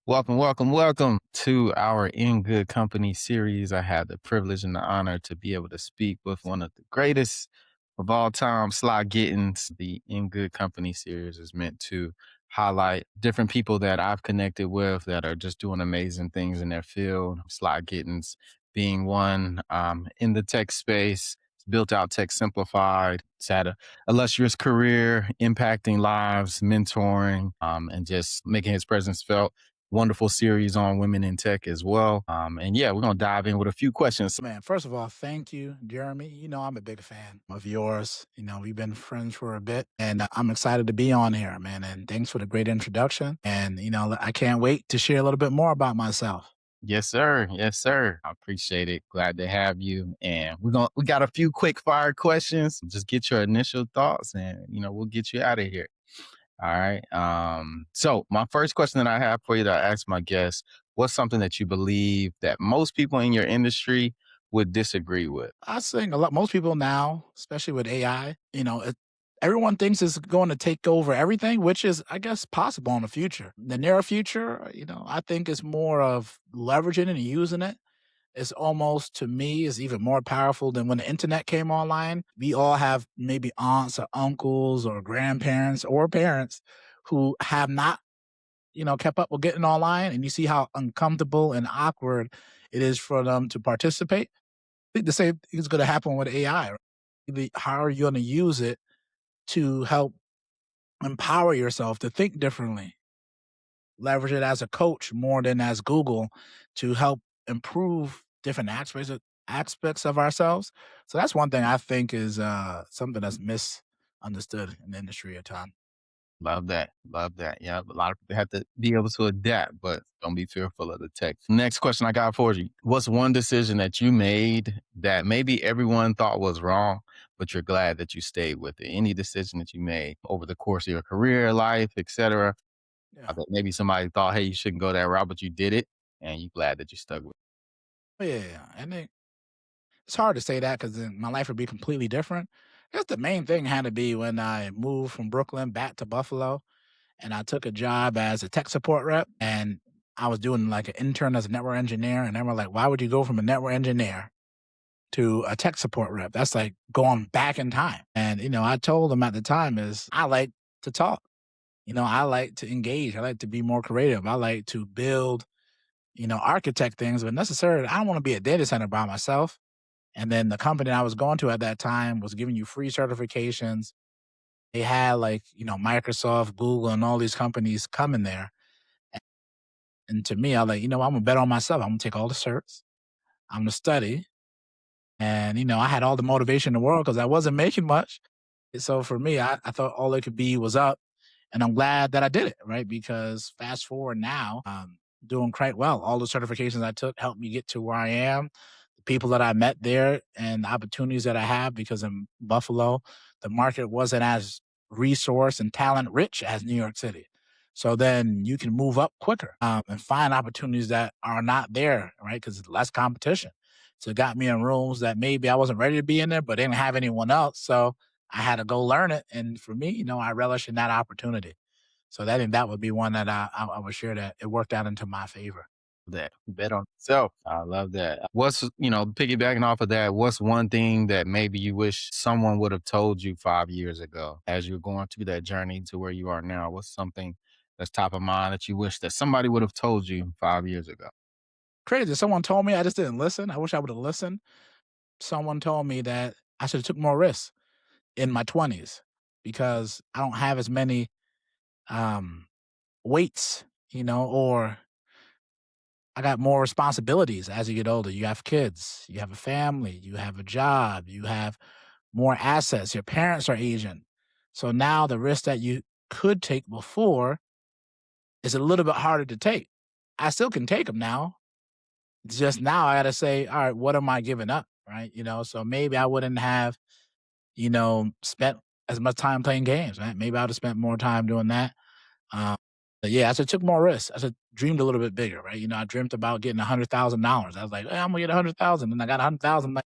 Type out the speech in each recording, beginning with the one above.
Welcome, welcome, welcome to our In Good Company series. I had the privilege and the honor to be able to speak with one of the greatest of all time, Sly Gittens. The In Good Company series is meant to highlight different people that I've connected with that are just doing amazing things in their field. Sly Gittens being one in the tech space, built out Tech Simplified. It's had a illustrious career, impacting lives, mentoring, and just making his presence felt. Wonderful series on women in tech as well. And yeah, we're gonna dive in with a few questions. Man, first of all, thank you, Jeremy. I'm a big fan of yours. We've been friends for a bit, and I'm excited to be on here, man. And thanks for the great introduction. And, I can't wait to share a little bit more about myself. Yes, sir. Yes, sir. I appreciate it. Glad to have you. And we got a few quick fire questions. Just get your initial thoughts and we'll get you out of here. All right. So my first question that I have for you that I ask my guests, what's something that you believe that most people in your industry would disagree with? I think most people now, especially with AI, everyone thinks it's going to take over everything, which is, I guess, possible in the future. The near future, I think it's more of leveraging it and using it. Is almost, to me, is even more powerful than when the internet came online. We all have maybe aunts or uncles or grandparents or parents who have not, kept up with getting online, and you see how uncomfortable and awkward it is for them to participate. I think the same thing is going to happen with AI. Right? How are you going to use it to help empower yourself to think differently? Leverage it as a coach more than as Google to help improve different aspects of ourselves. So that's one thing I think is something that's misunderstood in the industry at times. Love that. Love that. Yeah. A lot of people have to be able to adapt, but don't be fearful of the tech. Next question I got for you. What's one decision that you made that maybe everyone thought was wrong, but you're glad that you stayed with it? Any decision that you made over the course of your career, life, etc. Yeah. That maybe somebody thought, hey, you shouldn't go that route, but you did it and you're glad that you stuck with Yeah. And it's hard to say that because then my life would be completely different. I guess the main thing had to be when I moved from Brooklyn back to Buffalo and I took a job as a tech support rep. And I was doing like an intern as a network engineer. And they were like, why would you go from a network engineer to a tech support rep? That's like going back in time. And, I told them at the time is I like to talk. I like to engage. I like to be more creative. I like to build, architect things, but necessarily I don't want to be a data center by myself. And then the company I was going to at that time was giving you free certifications. They had like, Microsoft, Google, and all these companies coming there. And to me, I like, I'm gonna bet on myself. I'm gonna take all the certs. I'm gonna study. And, I had all the motivation in the world because I wasn't making much. So for me, I thought all it could be was up. And I'm glad that I did it, right? Because fast forward now, doing quite well. All the certifications I took helped me get to where I am. The people that I met there and the opportunities that I have because in Buffalo, the market wasn't as resource and talent rich as New York City. So then you can move up quicker and find opportunities that are not there, right? Because it's less competition. So it got me in rooms that maybe I wasn't ready to be in there, but didn't have anyone else. So I had to go learn it. And for me, I relish in that opportunity. So that would be one that I would share that it worked out into my favor. that. Bet on yourself. I love that. What's, piggybacking off of that, what's one thing that maybe you wish someone would have told you 5 years ago as you're going through that journey to where you are now? What's something that's top of mind that you wish that somebody would have told you 5 years ago? Crazy. Someone told me I just didn't listen. I wish I would have listened. Someone told me that I should have took more risks in my 20s because I don't have as many um weights, or I got more responsibilities as you get older. You have kids, you have a family, you have a job, you have more assets. Your parents are aging. So now the risk that you could take before is a little bit harder to take. I still can take them now. It's just now I got to say, all right, what am I giving up? Right. So maybe I wouldn't have, spent as much time playing games. Right. Maybe I would have spent more time doing that. Um, but yeah, I said took more risks. I said dreamed a little bit bigger, right? I dreamt about getting $100,000. I was like, hey, I'm gonna get 100,000, and I got 100,000. Like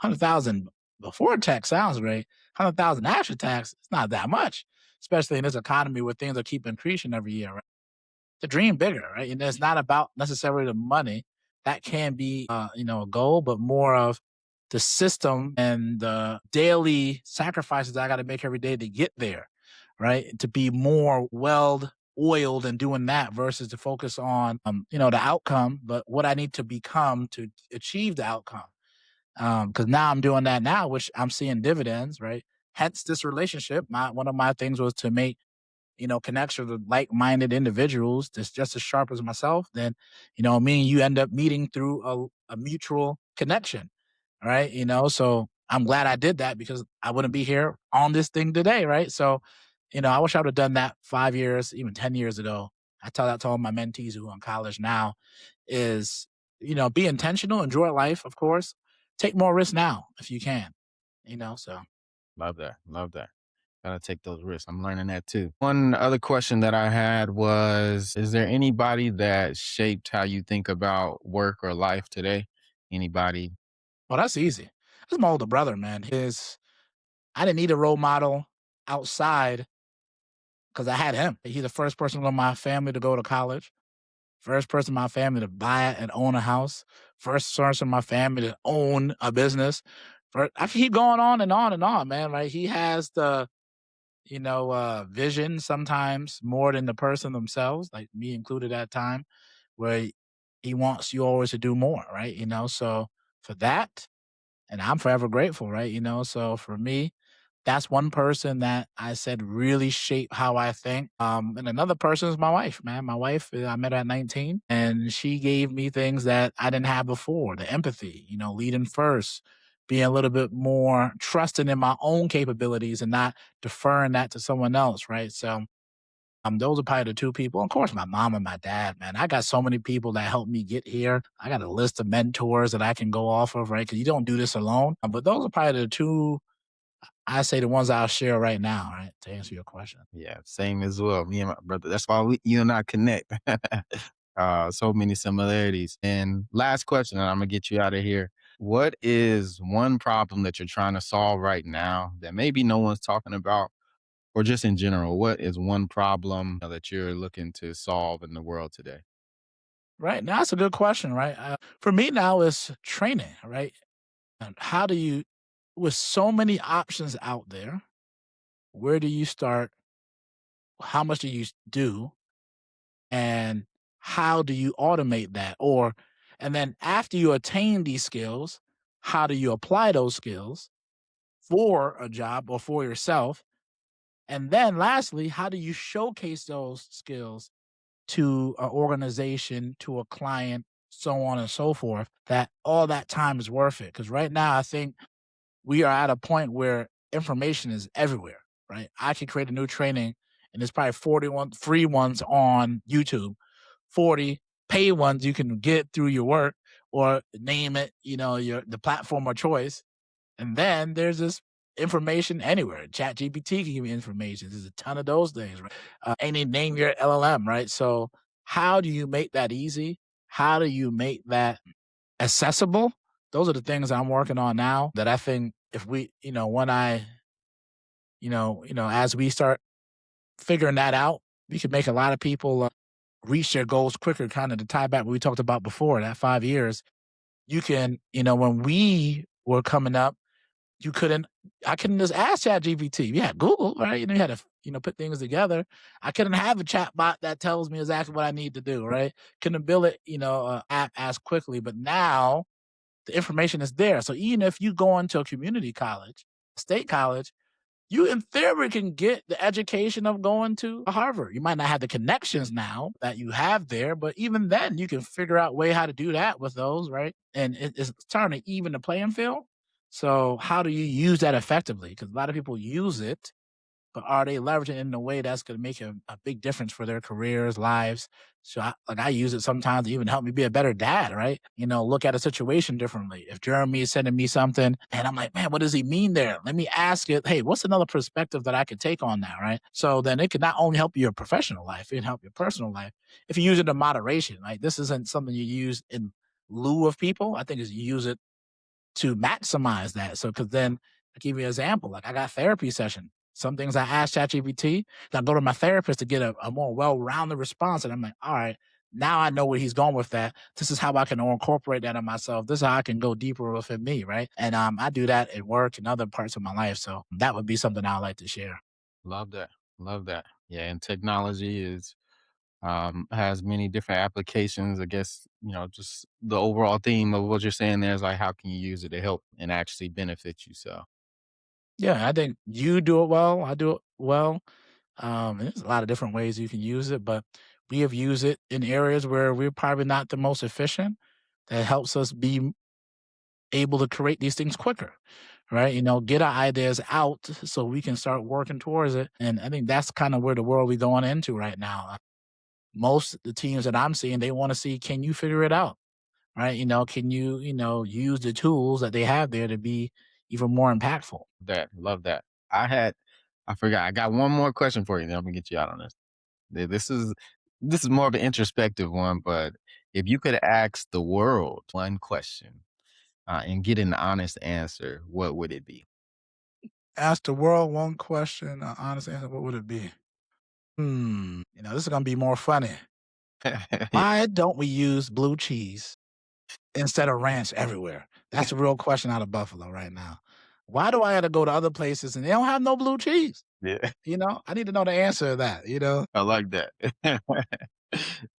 100,000 before tax sounds great. 100,000 after tax, it's not that much, especially in this economy where things are keep increasing every year, right? to dream bigger, right? And it's not about necessarily the money. That can be, a goal, but more of the system and the daily sacrifices I got to make every day to get there, right? To be more well oiled and doing that versus to focus on, the outcome, but what I need to become to achieve the outcome. Because now I'm doing that now, which I'm seeing dividends, right? Hence this relationship. One of my things was to make connections with like-minded individuals that's just as sharp as myself. Then, me and you end up meeting through a mutual connection, right? So I'm glad I did that because I wouldn't be here on this thing today, right? So, I wish I would have done that 5 years, even 10 years ago. I tell that to all my mentees who are in college now is, be intentional, enjoy life, of course. Take more risks now if you can, so. Love that. Love that. Gotta take those risks. I'm learning that too. One other question that I had was, is there anybody that shaped how you think about work or life today? Anybody? Well, that's easy. That's my older brother, man. I didn't need a role model outside because I had him. He's the first person in my family to go to college, first person in my family to buy and own a house, first person in my family to own a business. I keep going on and on and on, man. Right? He has the vision sometimes more than the person themselves, like me included at time, where he wants you always to do more, right? So for that, and I'm forever grateful, right? So for me, that's one person that I said really shaped how I think. And another person is my wife, man. My wife, I met her at 19, and she gave me things that I didn't have before. The empathy, leading first, being a little bit more trusting in my own capabilities and not deferring that to someone else, right? So those are probably the two people. Of course, my mom and my dad, man. I got so many people that helped me get here. I got a list of mentors that I can go off of, right? Because you don't do this alone. But those are probably the two, I say the ones I'll share right now, right? To answer your question. Yeah, same as well. Me and my brother. That's why you and I connect. So many similarities. And last question, and I'm gonna get you out of here. What is one problem that you're trying to solve right now that maybe no one's talking about, or just in general? What is one problem that you're looking to solve in the world today? Right. Now, that's a good question, right? For me now, is training, right? And how do you, with so many options out there, where do you start? How much do you do? And how do you automate that? And then after you attain these skills, how do you apply those skills for a job or for yourself? And then lastly, how do you showcase those skills to an organization, to a client, so on and so forth, that all that time is worth it? Because right now, I think we are at a point where information is everywhere, right? I can create a new training and there's probably 41 free ones on YouTube, 40 pay ones you can get through your work or name it, the platform of choice. And then there's this information anywhere. Chat GPT can give you information. There's a ton of those things, right? Any name your LLM, right? So how do you make that easy? How do you make that accessible? Those are the things I'm working on now that I think if we, when I, as we start figuring that out, we can make a lot of people reach their goals quicker. Kind of to tie back what we talked about before, that 5 years. You can, when we were coming up, you couldn't I couldn't just ask ChatGPT. Yeah, Google, right? You had to, put things together. I couldn't have a chat bot that tells me exactly what I need to do, right? Couldn't build it, app as quickly. But now the information is there. So even if you go into a community college, state college, you in theory can get the education of going to Harvard. You might not have the connections now that you have there, but even then you can figure out a way how to do that with those, right? And it's starting to even the playing field. So how do you use that effectively? Because a lot of people use it, but are they leveraging it in a way that's going to make a big difference for their careers, lives? So I use it sometimes to even help me be a better dad, right? Look at a situation differently. If Jeremy is sending me something and I'm like, man, what does he mean there? Let me ask it, hey, what's another perspective that I could take on that, right? So then it can not only help your professional life, it can help your personal life. If you use it in moderation, right? This isn't something you use in lieu of people. I think is you use it to maximize that. So, because then I give you an example, like I got therapy session Some things I ask ChatGPT, I go to my therapist to get a more well-rounded response, and I'm like, all right, now I know where he's going with that. This is how I can incorporate that in myself. This is how I can go deeper within me, right? And I do that at work and other parts of my life. So that would be something I like to share. Love that. Love that. Yeah, and technology is has many different applications. I guess, just the overall theme of what you're saying there is like how can you use it to help and actually benefit you? So Yeah, I think you do it well. I do it well. There's a lot of different ways you can use it, but we have used it in areas where we're probably not the most efficient. That helps us be able to create these things quicker, right? Get our ideas out so we can start working towards it. And I think that's kind of where the world we're going into right now. Most of the teams that I'm seeing, they want to see, can you figure it out? Right? Can you, use the tools that they have there to be even more impactful? that love that. I had I forgot. I got one more question for you. Then I'm gonna get you out on this. This is more of an introspective one, but if you could ask the world one question and get an honest answer, what would it be? Ask the world one question, honest answer, what would it be? This is gonna be more funny. Why don't we use blue cheese instead of ranch everywhere? That's the real question out of Buffalo right now. Why do I gotta go to other places and they don't have no blue cheese? Yeah, I need to know the answer to that. I like that.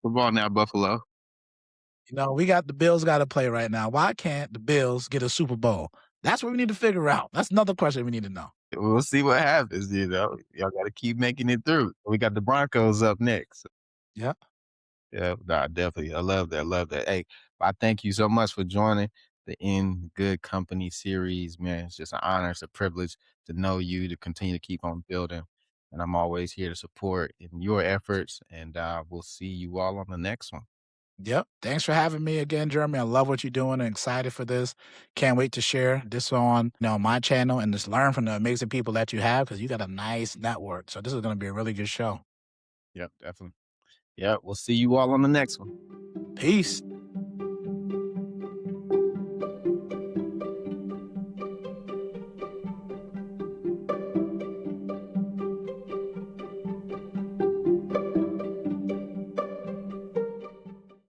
Come on now, Buffalo. We got the Bills gotta play right now. Why can't the Bills get a Super Bowl? That's what we need to figure out. That's another question we need to know. We'll see what happens. Y'all got to keep making it through. We got the Broncos up next. Yeah. Yeah, nah, definitely. I love that. Love that. Hey, I thank you so much for joining the In Good Company series, man. It's just an honor. It's a privilege to know you, to continue to keep on building. And I'm always here to support in your efforts. And we'll see you all on the next one. Yep. Thanks for having me again, Jeremy. I love what you're doing and excited for this. Can't wait to share this on, my channel and just learn from the amazing people that you have because you got a nice network. So this is going to be a really good show. Yep, definitely. Yep, we'll see you all on the next one. Peace.